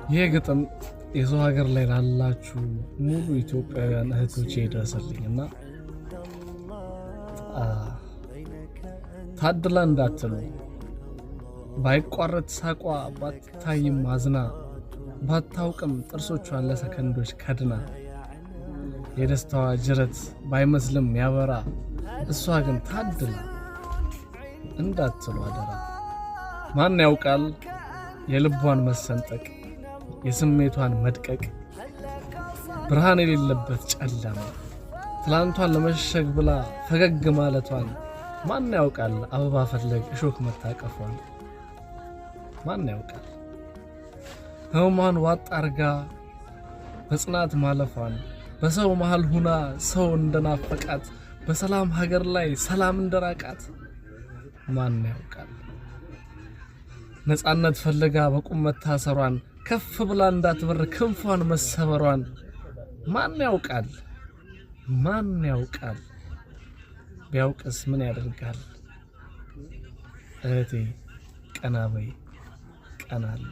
ይሄ ግጥም የሰው ሀገር ላይ ላላችሁ ሙሉ ኢትዮጵያውያን እህቶቼ ይድረስልኝና ታድላ እንዳትሉ ባይቋረጥ ሳቋ ባታይም አዝና ባታውቅም ጥርሶቿን ለሰከንዶች ከድና የደስታዋ ጅረት ባይመስልም ያበራ እሷ ግን ታድላ እንዳትሉ አደራ። ማን ያውቃል የልቧን መሰንጠቅ የስሜቷን መድቀቅ ብርሃን የሌለበት ጨለማ ትላንቷን ለመሸግ ብላ ፈገግ ማለቷን ማን ያውቃል አበባ ፈለግ እሾክ መታቀፏን ማን ያውቃል ህመሟን ዋጥ አርጋ በጽናት ማለፏን በሰው መሃል ሁና ሰው እንደናፈቃት በሰላም ሀገር ላይ ሰላም እንደራቃት ማን ያውቃል ነፃነት ፈልጋ በቁም መታሰሯን ከፍ ብላ እንዳትበር ክንፏን መሰበሯን ማን ያውቃል ቢያውቅስ ምን ያደርጋል እህቴ ቀና በይ ቀና አለ